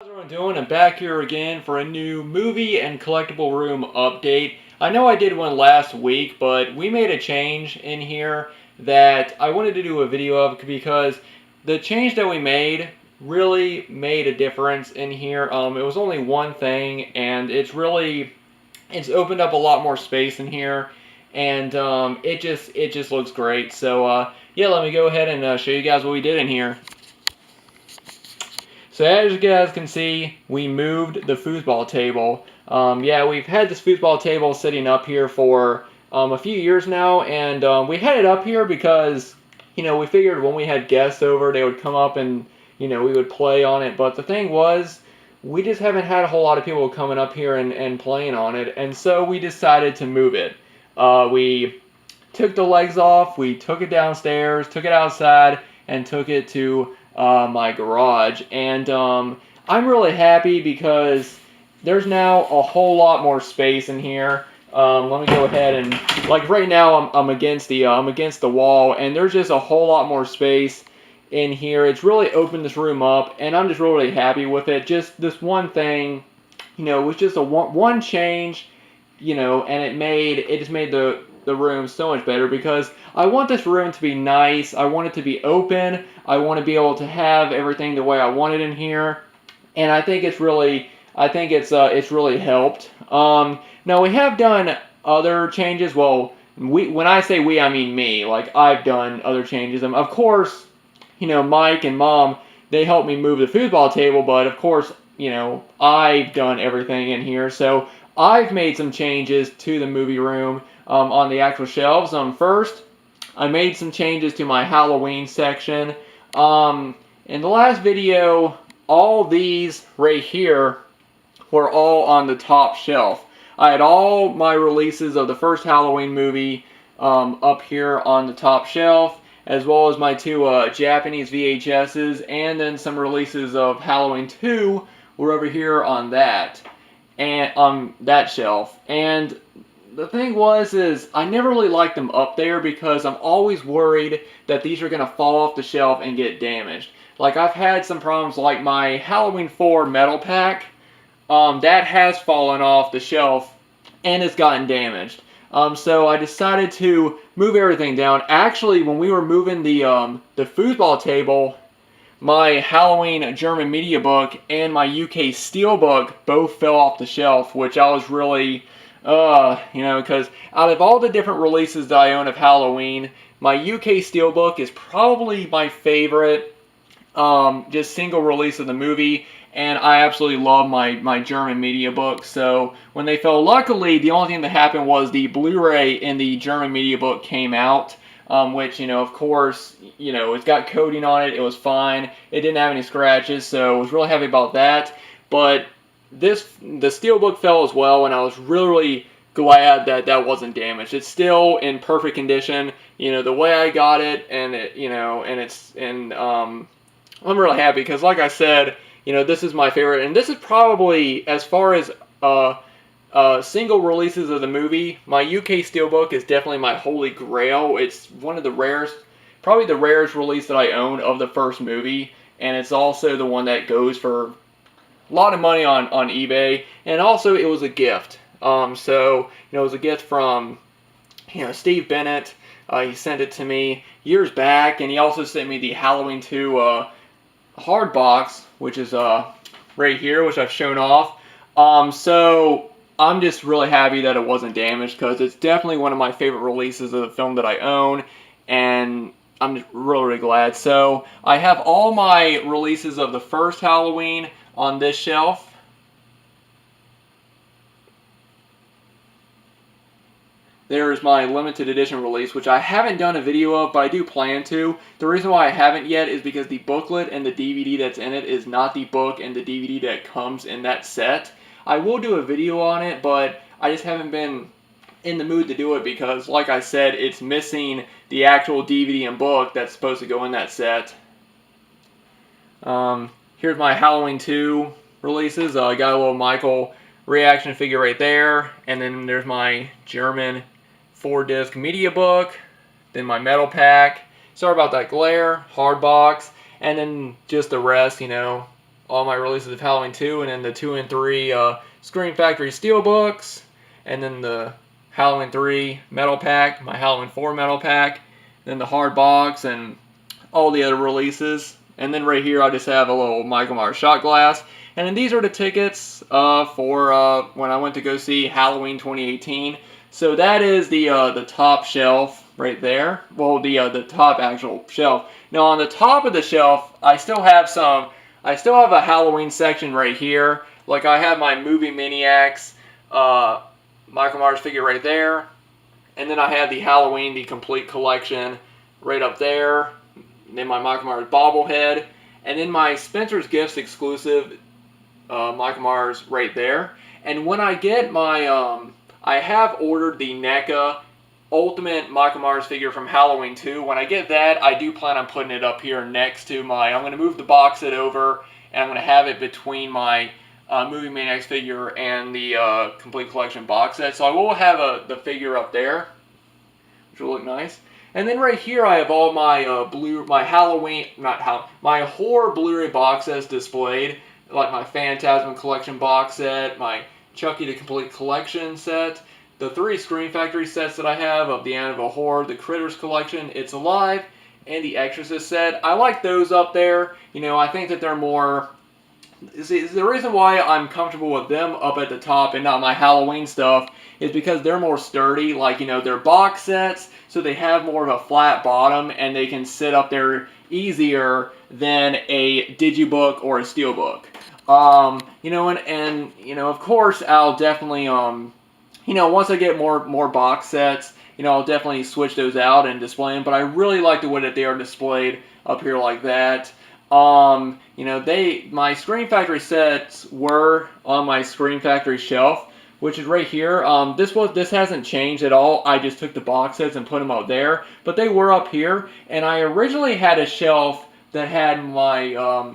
How's everyone doing? I'm back here again for a new movie and collectible room update. I know I did one last week, but we made a change in here that I wanted to do a video of because the change that we made really made a difference in here. It was only one thing, and it's opened up a lot more space in here, and it just looks great. So yeah, let me go ahead and show you guys what we did in here. So as you guys can see, we moved the foosball table. Yeah, we've had this foosball table sitting up here for a few years now, and we had it up here because, we figured when we had guests over, they would come up and, we would play on it. But the thing was, we just haven't had a whole lot of people coming up here and playing on it, and so we decided to move it. We took the legs off, we took it downstairs, took it outside, and took it to my garage. And I'm really happy because there's now a whole lot more space in here. Let me go ahead and, like, right now I'm against the wall, and there's just a whole lot more space in here. It's really opened this room up, and I'm just really happy with it. Just this one thing, was just a one change, and it just made the room so much better because I want this room to be nice. I want it to be open. I want to be able to have everything the way I want it in here, and I think it's really helped. Now we have done other changes. Well, when I say we, I mean me. Like, I've done other changes. Of course, Mike and Mom, they helped me move the foosball table, but of course, I've done everything in here. So I've made some changes to the movie room on the actual shelves. First, I made some changes to my Halloween section. In the last video, all these right here were all on the top shelf. I had all my releases of the first Halloween movie up here on the top shelf, as well as my two Japanese VHSs, and then some releases of Halloween 2 were over here on that, and on that shelf. And the thing is I never really liked them up there because I'm always worried that these are going to fall off the shelf and get damaged. Like, I've had some problems, like my Halloween 4 metal pack, that has fallen off the shelf and it's gotten damaged. So I decided to move everything down. Actually, when we were moving the foosball table, my Halloween German media book and my UK Steelbook both fell off the shelf, which I was really, because out of all the different releases that I own of Halloween, my UK Steelbook is probably my favorite, just single release of the movie, and I absolutely love my German media book. So when they fell, luckily, the only thing that happened was the Blu-ray in the German media book came out, which, of course, it's got coating on it. It was fine. It didn't have any scratches, so I was really happy about that. But the Steelbook fell as well, and I was really glad that that wasn't damaged. It's still in perfect condition, the way I got it, and I'm really happy because, like I said, this is my favorite, and this is probably, as far as single releases of the movie, my UK Steelbook is definitely my holy grail. It's one of the rarest, probably the rarest release that I own of the first movie, and it's also the one that goes for a lot of money on eBay, and also it was a gift. So, it was a gift from, Steve Bennett. He sent it to me years back, and he also sent me the Halloween 2 hard box, which is right here, which I've shown off. So I'm just really happy that it wasn't damaged because it's definitely one of my favorite releases of the film that I own, and I'm just really, really glad. So I have all my releases of the first Halloween on this shelf. There's my limited edition release, which I haven't done a video of, but I do plan to. The reason why I haven't yet is because the booklet and the DVD that's in it is not the book and the DVD that comes in that set. I will do a video on it, but I just haven't been in the mood to do it because, like I said, it's missing the actual DVD and book that's supposed to go in that set. Here's my Halloween 2 releases. I got a little Michael reaction figure right there, and then there's my German 4-disc media book, then my metal pack. Sorry about that glare, hard box, and then just the rest, all my releases of Halloween 2, and then the 2 and 3 Scream Factory Steelbooks, and then the Halloween 3 metal pack, my Halloween 4 metal pack, then the hard box, and all the other releases. And then right here I just have a little Michael Myers shot glass. And then these are the tickets for when I went to go see Halloween 2018. So that is the top shelf right there. Well, the top actual shelf. Now on the top of the shelf, I still have a Halloween section right here. Like I have my Movie Maniacs Michael Myers figure right there. And then I have the Halloween, the complete collection right up there. And then my Michael Myers bobblehead. And then my Spencer's Gifts exclusive Michael Myers right there. And when I get my, I have ordered the NECA Ultimate Michael Myers figure from Halloween 2. When I get that, I do plan on putting it up here next to my, I'm going to move the box set over, and I'm going to have it between my Movie Maniacs figure and the Complete Collection box set. So I will have the figure up there, which will look nice. And then right here I have all my my horror Blu-ray box sets displayed, like my Phantasm Collection box set, my Chucky the Complete Collection set, the 3 Scream Factory sets that I have of the Annabelle Horror, the Critters Collection, It's Alive, and the Exorcist set. I like those up there. You know, I think that they're more... See, the reason why I'm comfortable with them up at the top and not my Halloween stuff is because they're more sturdy. Like, you know, they're box sets, so they have more of a flat bottom, and they can sit up there easier than a digibook or a steelbook. You know, and you know, of course, I'll definitely, you know, once I get more box sets, you know, I'll definitely switch those out and display them. But I really like the way that they are displayed up here like that. You know, my Scream Factory sets were on my Scream Factory shelf, which is right here. This hasn't changed at all. I just took the box sets and put them out there, but they were up here. And I originally had a shelf that had my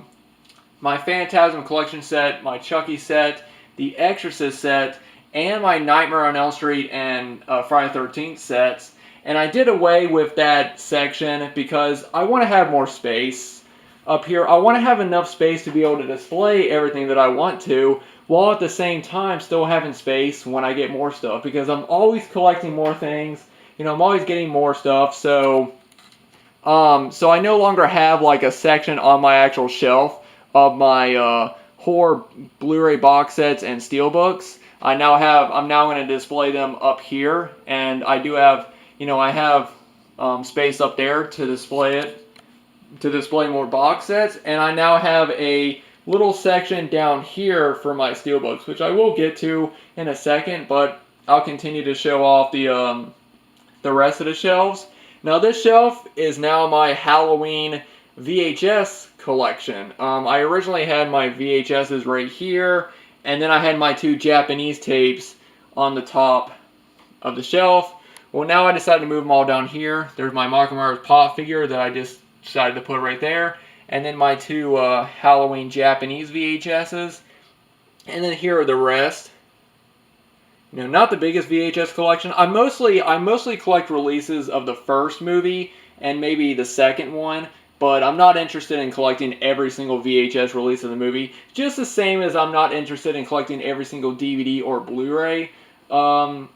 my Phantasm Collection set, my Chucky set, the Exorcist set, and my Nightmare on Elm Street and Friday the 13th sets. And I did away with that section because I want to have more space up here. I want to have enough space to be able to display everything that I want to, while at the same time still having space when I get more stuff, because I'm always collecting more things. You know, I'm always getting more stuff, so I no longer have like a section on my actual shelf of my horror Blu-ray box sets and steelbooks. I'm now going to display them up here, and I do have, you know, I have space up there to display more box sets, and I now have a little section down here for my steelbooks, which I will get to in a second, but I'll continue to show off the rest of the shelves. Now this shelf is now my Halloween VHS collection. I originally had my VHSs right here, and then I had my 2 Japanese tapes on the top of the shelf. Well, now I decided to move them all down here. There's my Michael Myers pop figure that I just decided to put right there, and then my 2 Halloween Japanese VHSs, and then here are the rest. You know, not the biggest VHS collection. I mostly collect releases of the first movie and maybe the second one, but I'm not interested in collecting every single VHS release of the movie. Just the same as I'm not interested in collecting every single DVD or Blu-ray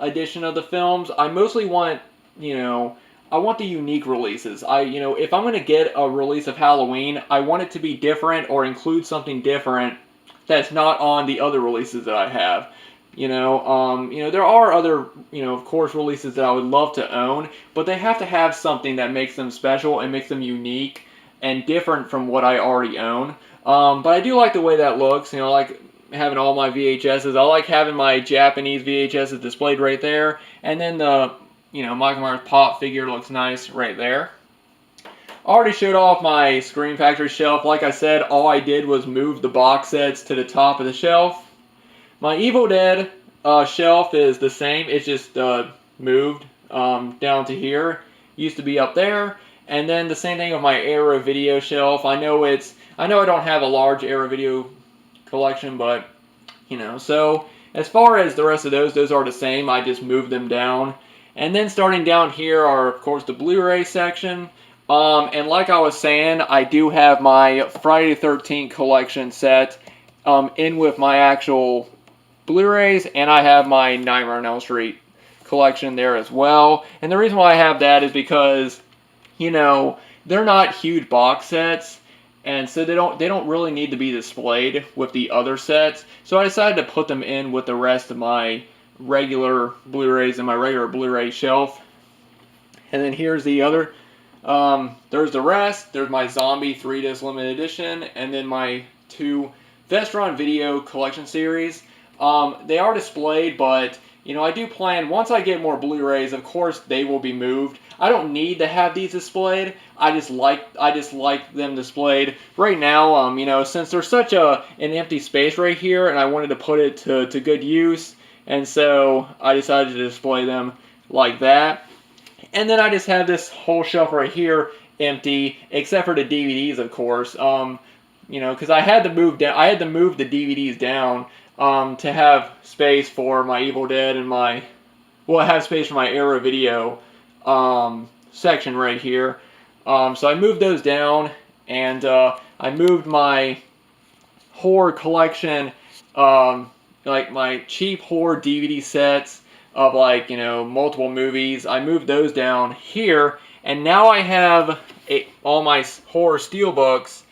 edition of the films. I mostly want, you know, I want the unique releases. You know, if I'm going to get a release of Halloween, I want it to be different or include something different that's not on the other releases that I have. You know, there are other, you know, of course, releases that I would love to own, but they have to have something that makes them special and makes them unique and different from what I already own. But I do like the way that looks. You know, like having all my VHSs. I like having my Japanese VHSs displayed right there, and then the, you know, Michael Myers pop figure looks nice right there. I already showed off my Scream Factory shelf. Like I said, all I did was move the box sets to the top of the shelf. My Evil Dead shelf is the same. It's just moved down to here. Used to be up there. And then the same thing with my Arrow video shelf. I know I don't have a large Arrow video collection, but you know. So as far as the rest of those are the same. I just moved them down. And then starting down here are, of course, the Blu-ray section. And like I was saying, I do have my Friday the 13th collection set in with my actual Blu-rays, and I have my Nightmare on Elm Street collection there as well. And the reason why I have that is because, you know, they're not huge box sets, and so they don't really need to be displayed with the other sets. So I decided to put them in with the rest of my regular Blu-rays in my regular Blu-ray shelf. And then here's the other. There's the rest. There's my Zombie 3-disc limited edition, and then my 2 Vestron Video collection series. They are displayed, but I do plan, once I get more Blu-rays, of course they will be moved. I don't need to have these displayed. I just like them displayed. Right now, since there's such an empty space right here, and I wanted to put it to good use, and so I decided to display them like that. And then I just have this whole shelf right here empty, except for the DVDs, of course. Because I had to move down. I had to move the DVDs down to have space for my Evil Dead and I have space for my Era Video section right here. So I moved those down, and I moved my horror collection, like my cheap horror DVD sets of multiple movies. I moved those down here, and now I have all my horror steelbooks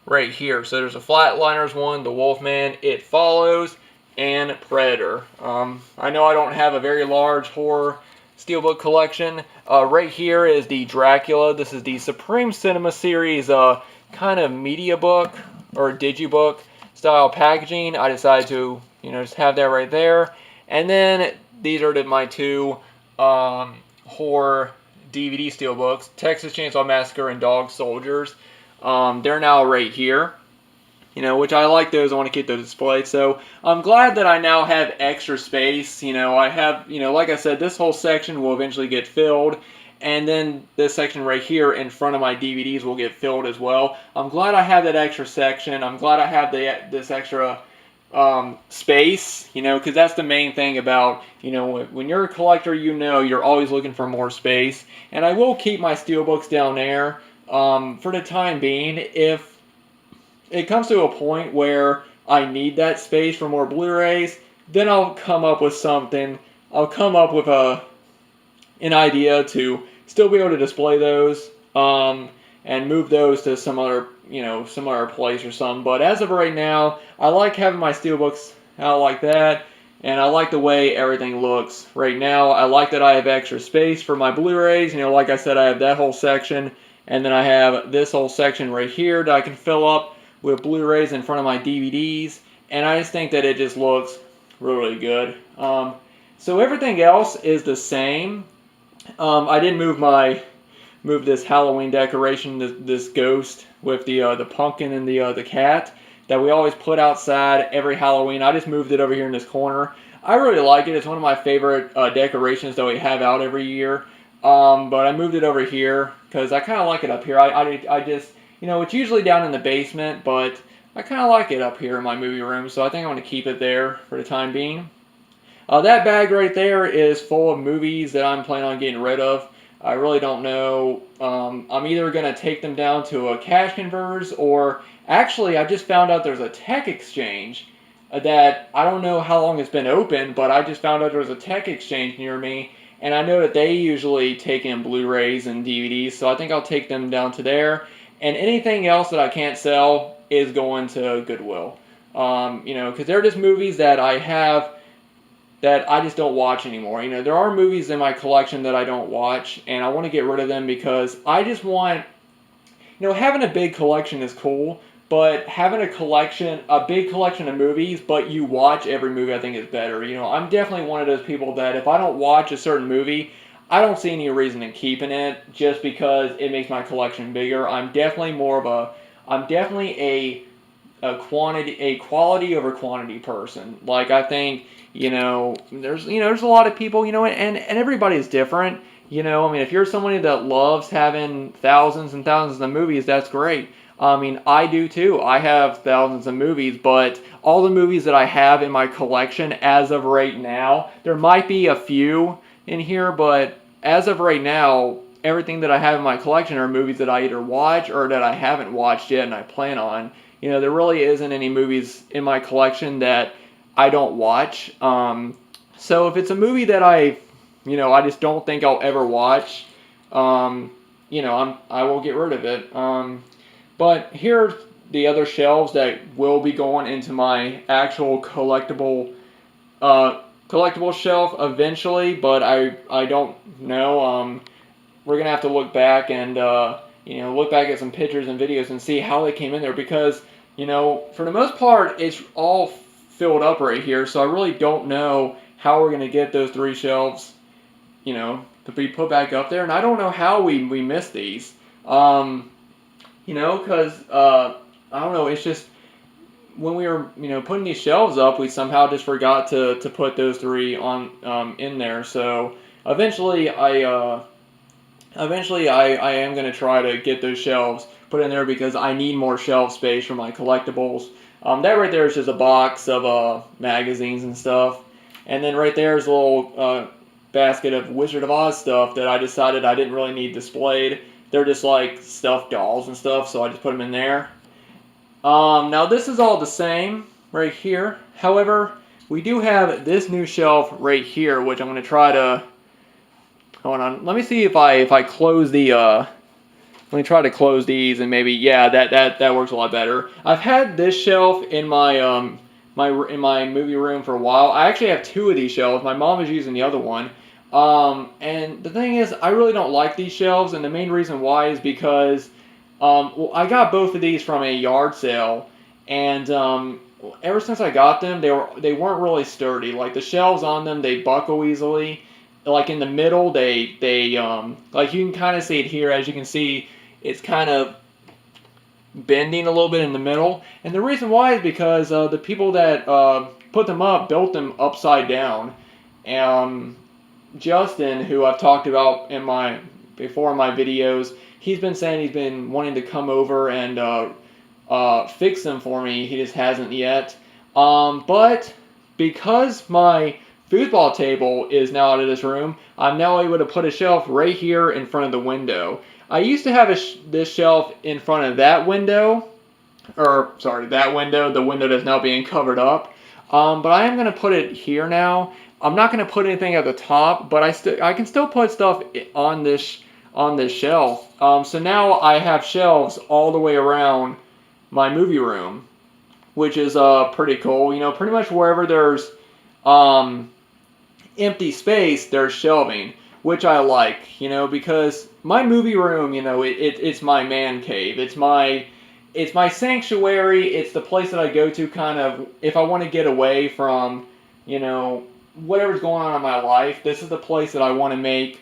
right here. So there's a Flatliners one, The Wolfman, It Follows, and Predator. I know I don't have a very large horror steelbook collection. Right here is the Dracula. This is the Supreme Cinema Series kind of media book or digibook style packaging. I decided to just have that right there. And then these are my 2 horror DVD steelbooks, Texas Chainsaw Massacre and Dog Soldiers. They're now right here, which I like those. I want to keep those displayed. So I'm glad that I now have extra space. I have, like I said, this whole section will eventually get filled. And then this section right here in front of my DVDs will get filled as well. I'm glad I have that extra section. I'm glad I have this extra space, because that's the main thing about, when you're a collector, you're always looking for more space. And I will keep my steelbooks down there for the time being. If it comes to a point where I need that space for more Blu-rays, then I'll come up with something. I'll come up with an idea to still be able to display those and move those to some other place or something. But as of right now, I like having my steelbooks out like that, and I like the way everything looks right now. I like that I have extra space for my Blu-rays. Like I said, I have that whole section, and then I have this whole section right here that I can fill up with Blu-rays in front of my DVDs, and I just think that it just looks really good. So everything else is the same. I did move this Halloween decoration, this ghost with the pumpkin and the cat that we always put outside every Halloween. I just moved it over here in this corner. I really like it. It's one of my favorite decorations that we have out every year. But I moved it over here because I kind of like it up here. I just, it's usually down in the basement, but I kind of like it up here in my movie room, so I think I'm going to keep it there for the time being. That bag right there is full of movies that I'm planning on getting rid of. I really don't know. I'm either going to take them down to a cash converters, or actually I just found out there's a tech exchange that I don't know how long it's been open, but I just found out there's a tech exchange near me, and I know that they usually take in Blu-rays and DVDs, so I think I'll take them down to there. And anything else that I can't sell is going to Goodwill. Because they're just movies that I have that I just don't watch anymore. There are movies in my collection that I don't watch, and I want to get rid of them because I just want, having a big collection is cool, but having a big collection of movies, but you watch every movie, I think is better. I'm definitely one of those people that if I don't watch a certain movie, I don't see any reason in keeping it just because it makes my collection bigger. I'm definitely a quality over quantity person. Like, I think, there's a lot of people, and everybody's different. If you're somebody that loves having thousands and thousands of movies, that's great. I do too. I have thousands of movies, but all the movies that I have in my collection as of right now, there might be a few in here, but as of right now, everything that I have in my collection are movies that I either watch or that I haven't watched yet and I plan on. You know, there really isn't any movies in my collection that I don't watch. So if it's a movie that I just don't think I'll ever watch, I will get rid of it. But here are the other shelves that will be going into my actual collectible shelf eventually. But I don't know. We're gonna have to look back and look back at some pictures and videos and see how they came in there, because for the most part it's all filled up right here. So I really don't know how we're gonna get those 3 shelves to be put back up there, and I don't know how we missed these. Because I don't know. It's just when we were putting these shelves up, we somehow just forgot to put those 3 on in there. So eventually I am going to try to get those shelves put in there, because I need more shelf space for my collectibles. That right there is just a box of magazines and stuff. And then right there is a little basket of Wizard of Oz stuff that I decided I didn't really need displayed. They're just like stuffed dolls and stuff, so I just put them in there. Now this is all the same right here. However, we do have this new shelf right here, which I'm going to try to... Hold on. Let me see if I close the... let me try to close these, and maybe... Yeah, that works a lot better. I've had this shelf in my in my movie room for a while. I actually have 2 of these shelves. My mom is using the other one. And the thing is, I really don't like these shelves, and the main reason why is because I got both of these from a yard sale, and ever since I got them, they weren't really sturdy. Like the shelves on them, they buckle easily. Like in the middle, they like you can kind of see it here. As you can see, it's kind of bending a little bit in the middle, and the reason why is because the people that put them up built them upside down. Justin, who I've talked about in my videos, he's been saying he's been wanting to come over and fix them for me. He just hasn't yet. But because my foosball table is now out of this room, I'm now able to put a shelf right here in front of the window. I used to have this shelf in front of that window, that window, the window that's now being covered up. But I am going to put it here now. I'm not going to put anything at the top, but I can still put stuff on this shelf. So now I have shelves all the way around my movie room, which is pretty cool. Pretty much wherever there's empty space, there's shelving, which I like. Because my movie room, it's my man cave. It's my sanctuary. It's the place that I go to kind of if I want to get away from whatever's going on in my life. This is the place that I want to make,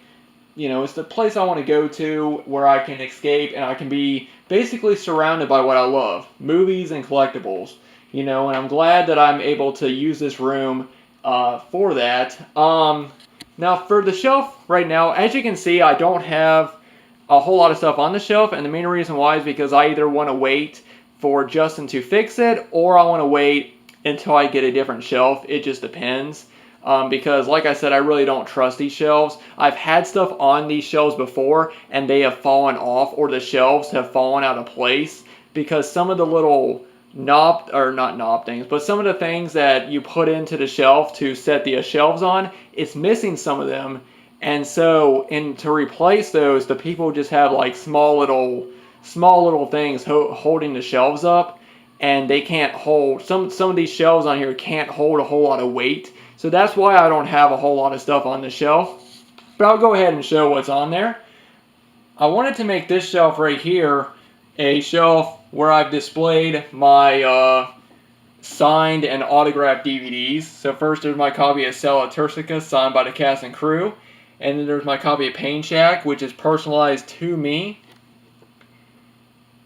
it's the place I want to go to where I can escape and I can be basically surrounded by what I love, movies and collectibles, and I'm glad that I'm able to use this room for that. Now for the shelf right now, as you can see, I don't have a whole lot of stuff on the shelf, and the main reason why is because I either want to wait for Justin to fix it, or I want to wait until I get a different shelf. It just depends. Because like I said, I really don't trust these shelves. I've had stuff on these shelves before and they have fallen off, or the shelves have fallen out of place because some of the little not knob things, but some of the things that you put into the shelf to set the shelves on, it's missing some of them. And so, to replace those, the people just have like small little things holding the shelves up, and they can't hold, some of these shelves on here can't hold a whole lot of weight. So that's why I don't have a whole lot of stuff on the shelf. But I'll go ahead and show what's on there. I wanted to make this shelf right here a shelf where I've displayed my signed and autographed DVDs. So first there's my copy of Sella Turcica, signed by the cast and crew. And then there's my copy of Pain Shack, which is personalized to me.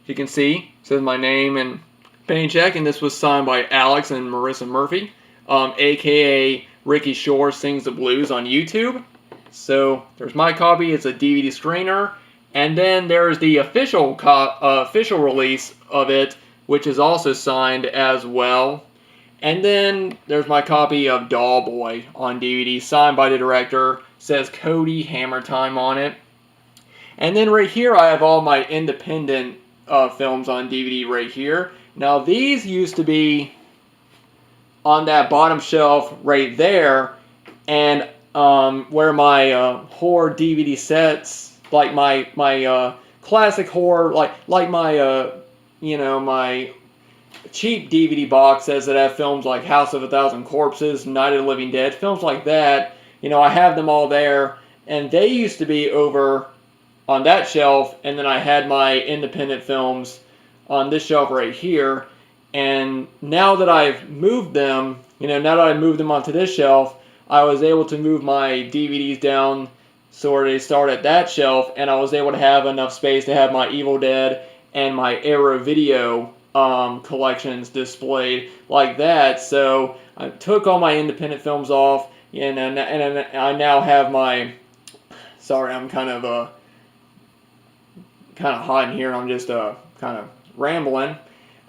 You can see, it says my name and Pain Shack, and this was signed by Alex and Marissa Murphy, aka Ricky Shore Sings the Blues on YouTube. So there's my copy. It's a DVD screener, and then there's the official release of it, which is also signed as well. And then there's my copy of Doll Boy on DVD, signed by the director. Says Cody Hammer Time on it. And then right here I have all my independent films on DVD right here. Now these used to be on that bottom shelf right there, and where my horror DVD sets, like my classic horror, like my my cheap DVD box sets that have films like House of a Thousand Corpses, Night of the Living Dead, films like that. I have them all there, and they used to be over on that shelf, and then I had my independent films on this shelf right here. And now that I've moved them, now that I moved them onto this shelf, I was able to move my DVDs down so where they start at that shelf, and I was able to have enough space to have my Evil Dead and my Arrow Video collections displayed like that. So I took all my independent films off, and I now have my. Sorry, I'm kind of hot in here. I'm just kind of rambling.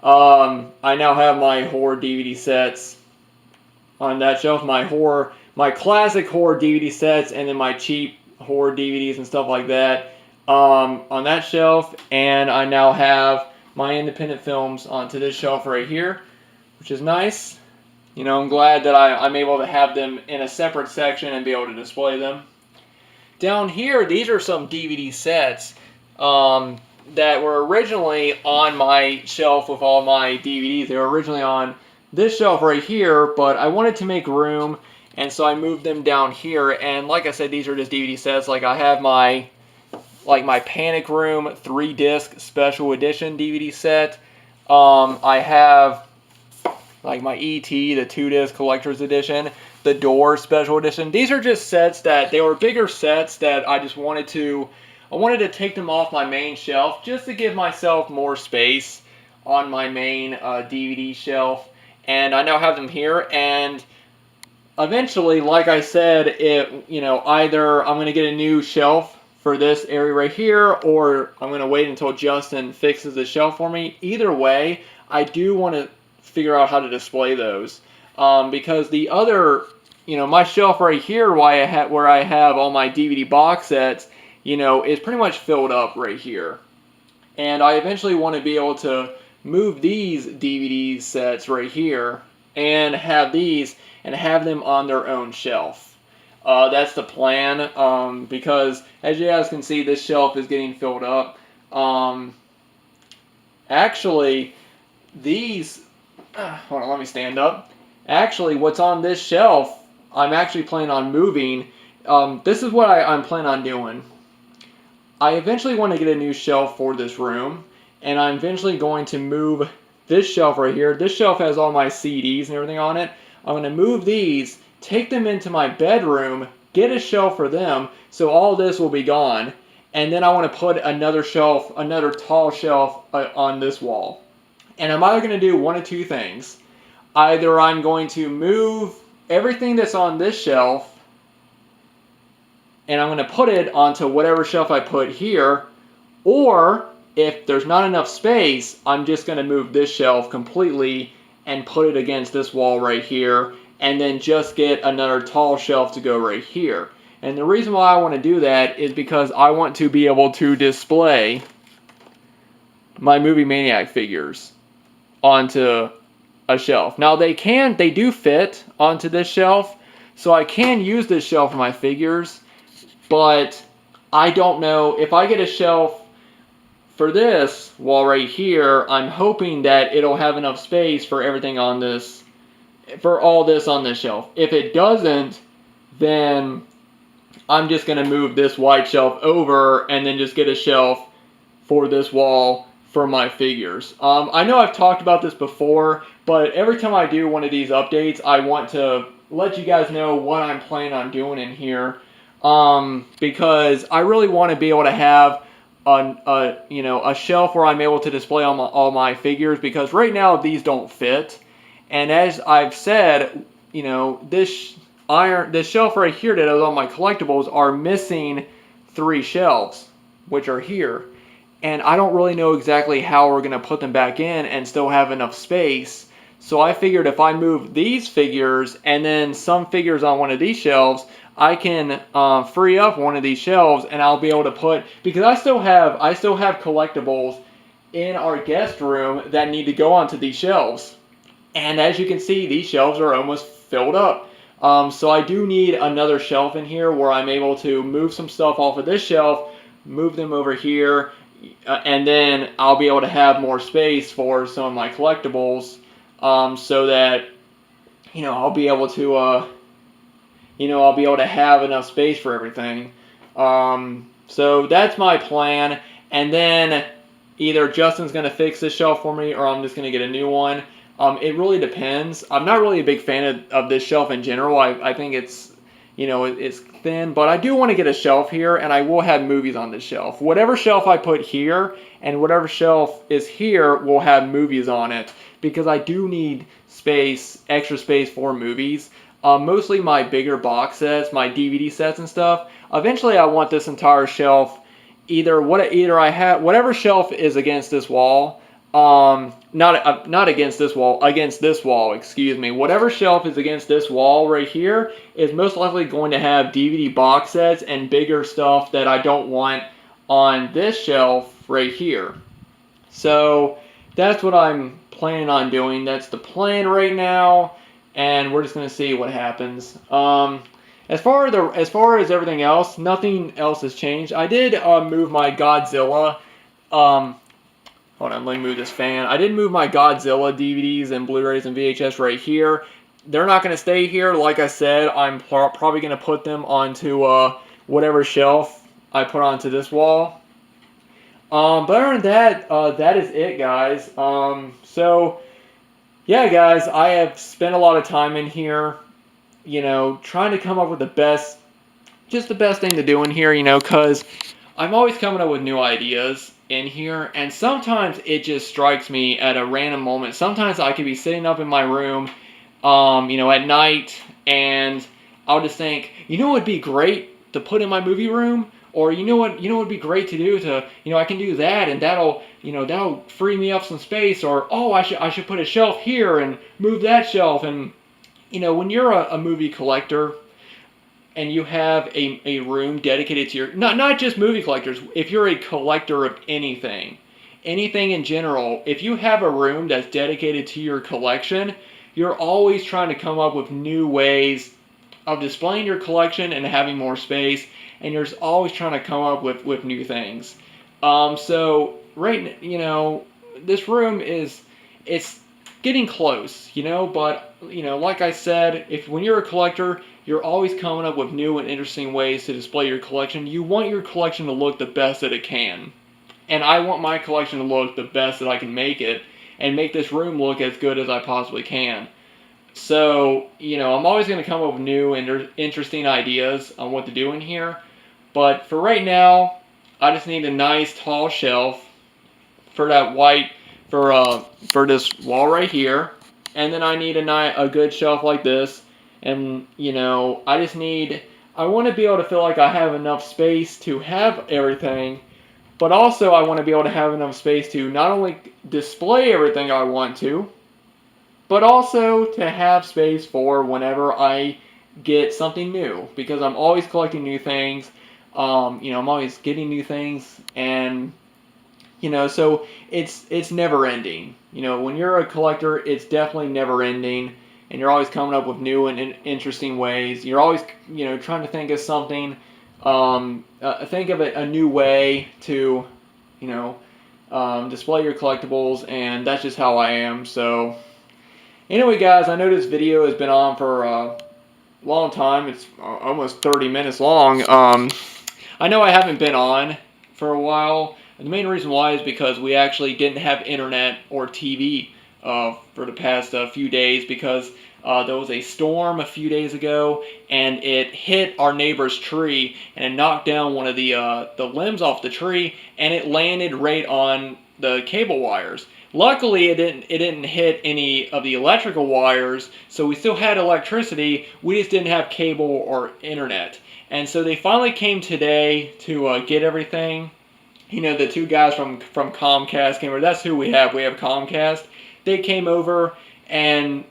I now have my horror DVD sets on that shelf, my classic horror DVD sets, and then my cheap horror DVDs and stuff like that on that shelf. And I now have my independent films onto this shelf right here, which is nice. I'm glad that I'm able to have them in a separate section and be able to display them. Down here, these are some DVD sets that were originally on my shelf with all my DVDs. They were originally on this shelf right here, but I wanted to make room, and so I moved them down here. And like I said, these are just DVD sets. Like I have my Panic Room 3-disc special edition DVD set. I have like my E.T., the 2-disc collector's edition, the Door special edition. These are just sets that they were bigger sets that I just wanted to take them off my main shelf just to give myself more space on my main DVD shelf. And I now have them here, and eventually, like I said, either I'm going to get a new shelf for this area right here, or I'm going to wait until Justin fixes the shelf for me. Either way, I do want to figure out how to display those, because the other, my shelf right here where I have all my DVD box sets, is pretty much filled up right here. And I eventually want to be able to move these DVD sets right here and have these and have them on their own shelf. That's the plan, because as you guys can see, this shelf is getting filled up. Actually, these, hold on, let me stand up. Actually, what's on this shelf, I'm actually planning on moving. This is what I'm planning on doing. I eventually want to get a new shelf for this room, and I'm eventually going to move this shelf right here. This shelf has all my CDs and everything on it. I'm going to move these, take them into my bedroom, get a shelf for them, so all this will be gone. And then I want to put another shelf, another tall shelf on this wall. And I'm either going to do one of two things. Either I'm going to move everything that's on this shelf, and I'm going to put it onto whatever shelf I put here, or if there's not enough space, I'm just going to move this shelf completely and put it against this wall right here, and then just get another tall shelf to go right here. And the reason why I want to do that is because I want to be able to display my Movie Maniac figures onto a shelf. Now they do fit onto this shelf, so I can use this shelf for my figures, but I don't know if I get a shelf for this wall right here. I'm hoping that it'll have enough space for everything on this, for all this on this shelf. If it doesn't, then I'm just going to move this wide shelf over and then just get a shelf for this wall for my figures. I know I've talked about this before, but every time I do one of these updates, I want to let you guys know what I'm planning on doing in here, because I really want to be able to have a shelf where I'm able to display all my figures, because right now these don't fit. And as I've said, this shelf right here that has all my collectibles are missing 3 shelves, which are here. And I don't really know exactly how we're going to put them back in and still have enough space So I figured if I move these figures and then some figures on one of these shelves, I can free up one of these shelves, and I'll be able to put, because I still have collectibles in our guest room that need to go onto these shelves. And as you can see, these shelves are almost filled up. So I do need another shelf in here where I'm able to move some stuff off of this shelf, move them over here, and then I'll be able to have more space for some of my collectibles, so that I'll be able to have enough space for everything. So that's my plan, and then either Justin's gonna fix this shelf for me, or I'm just gonna get a new one. It really depends. I'm not really a big fan of this shelf in general. I think it's it's thin, but I do want to get a shelf here, and I will have movies on this shelf. Whatever shelf I put here and whatever shelf is here will have movies on it, because I do need space, extra space for movies. Mostly my bigger box sets, my DVD sets and stuff. Eventually I want this entire shelf, either I have whatever shelf is against this wall. Not against this wall, against this wall, excuse me. Whatever shelf is against this wall right here is most likely going to have DVD box sets and bigger stuff that I don't want on this shelf right here. So that's what I'm planning on doing. That's the plan right now, and we're just gonna see what happens. As far as everything else, nothing else has changed. I did move my Godzilla. Hold on, let me move this fan. I did move my Godzilla DVDs and Blu-rays and VHS right here. They're not going to stay here. Like I said, I'm probably going to put them onto whatever shelf I put onto this wall. But other than that, that is it, guys. So, yeah, guys, I have spent a lot of time in here, trying to come up with the best thing to do in here, because I'm always coming up with new ideas in here, and sometimes it just strikes me at a random moment. Sometimes I could be sitting up in my room, at night, and I'll just think, what would be great to put in my movie room, or what would be great to do to, I can do that, and that'll free me up some space, or I should put a shelf here and move that shelf. And when you're a movie collector, and you have a room dedicated to your, not just movie collectors, if you're a collector of anything in general, if you have a room that's dedicated to your collection, you're always trying to come up with new ways of displaying your collection and having more space, and you're always trying to come up with new things. So this room it's getting close, but like I said, when you're a collector, you're always coming up with new and interesting ways to display your collection. You want your collection to look the best that it can. And I want my collection to look the best that I can make it, and make this room look as good as I possibly can. So, I'm always going to come up with new and interesting ideas on what to do in here. But for right now, I just need a nice tall shelf for that for this wall right here. And then I need a good shelf like this. And, I want to be able to feel like I have enough space to have everything, but also I want to be able to have enough space to not only display everything I want to, but also to have space for whenever I get something new, because I'm always collecting new things. I'm always getting new things, and, so it's never ending. When you're a collector, it's definitely never ending. And you're always coming up with new and interesting ways. You're always, trying to think of something, think of a new way to, display your collectibles, and that's just how I am. So, anyway, guys, I know this video has been on for a long time. It's almost 30 minutes long. I know I haven't been on for a while. And the main reason why is because we actually didn't have internet or TV for the past few days, because there was a storm a few days ago, and it hit our neighbor's tree, and it knocked down one of the limbs off the tree, and it landed right on the cable wires. Luckily, it didn't hit any of the electrical wires, so we still had electricity. We just didn't have cable or internet. And so they finally came today to get everything. The two guys from Comcast came over. That's who we have. We have Comcast. They came over, and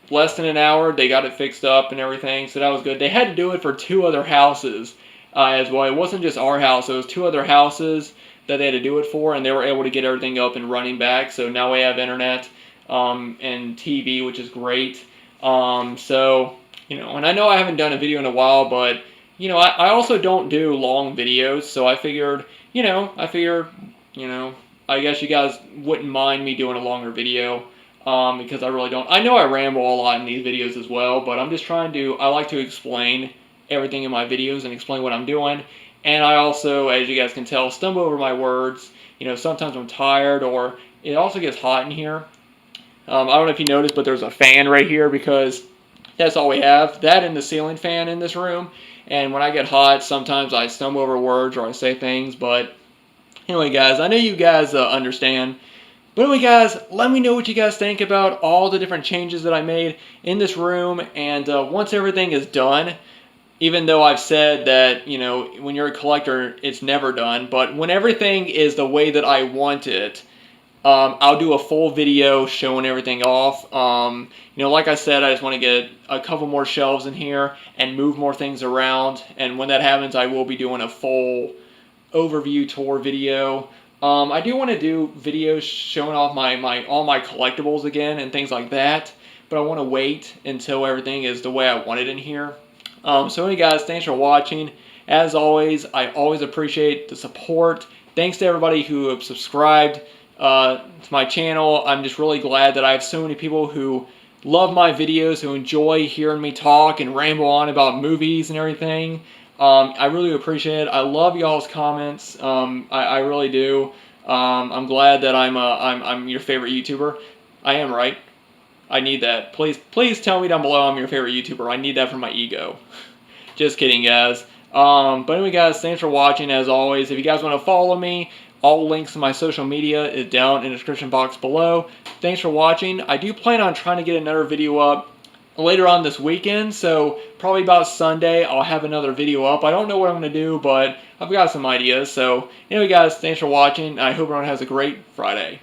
less than an hour they got it fixed up and everything, so that was good. They had to do it for 2 other houses as well. It wasn't just our house, it was 2 other houses that they had to do it for, and they were able to get everything up and running back. So now we have internet and TV, which is great. So, and I know I haven't done a video in a while, but, I also don't do long videos, so I figured, I guess you guys wouldn't mind me doing a longer video, because I really don't. I know I ramble a lot in these videos as well, but I'm just I like to explain everything in my videos and explain what I'm doing. And I also, as you guys can tell, stumble over my words. Sometimes I'm tired, or it also gets hot in here. I don't know if you noticed, but there's a fan right here because that's all we have. That and the ceiling fan in this room. And when I get hot, sometimes I stumble over words or I say things. But anyway, guys, I know you guys understand. But anyway, guys, let me know what you guys think about all the different changes that I made in this room. And once everything is done, even though I've said that, when you're a collector, it's never done. But when everything is the way that I want it, I'll do a full video showing everything off. Like I said, I just want to get a couple more shelves in here and move more things around. And when that happens, I will be doing a full overview tour video. I do want to do videos showing off all my collectibles again and things like that. But I want to wait until everything is the way I want it in here. So anyway, guys, thanks for watching. As always, I always appreciate the support. Thanks to everybody who have subscribed to my channel. I'm just really glad that I have so many people who love my videos, who enjoy hearing me talk and ramble on about movies and everything. I really appreciate it. I love y'all's comments. I really do. I'm glad that I'm your favorite YouTuber. I am, right? I need that. Please tell me down below I'm your favorite YouTuber. I need that for my ego. Just kidding, guys. But anyway, guys, thanks for watching as always. If you guys want to follow me, all links to my social media is down in the description box below. Thanks for watching. I do plan on trying to get another video up later on this weekend, so probably about Sunday I'll have another video up. I don't know what I'm going to do, but I've got some ideas. So anyway, guys, thanks for watching. I hope everyone has a great Friday.